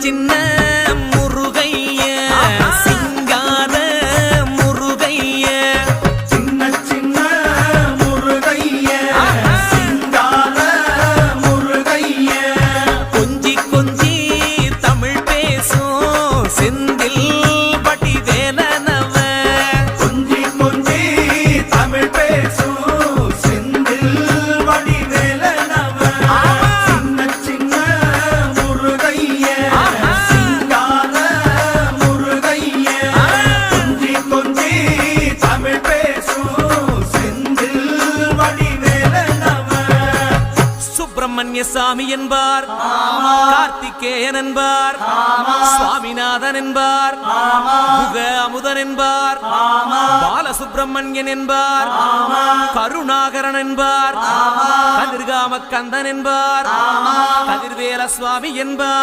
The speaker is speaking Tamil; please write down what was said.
சின்ன முருகைய சிங்கார முருகைய சின்ன சின்ன முருகைய சிங்கார முருகைய கொஞ்சி கொஞ்சி தமிழ் பேசும் செந்தில் வடிவேலனவ கொஞ்சி கொஞ்சி தமிழ் பேசும் செந்தில் வடிவேலனவ சின்ன சின்ன முருகைய சிங்கார முருகைய கொஞ்சி கொஞ்சி தமிழ் பேசும் செந்தில் வடிவேலனவ சுப்பிரமணிய சாமி என்பார், கார்த்திகேயன் என்பார், சுவாமிநாதன் என்பார், முக அமுதன் என்பார், பாலசுப்பிரமணியன் என்பார், கருணாகரன் என்பார், கதிர்காம கந்தன் என்பார், கதிர்வேல சுவாமி என்பார்.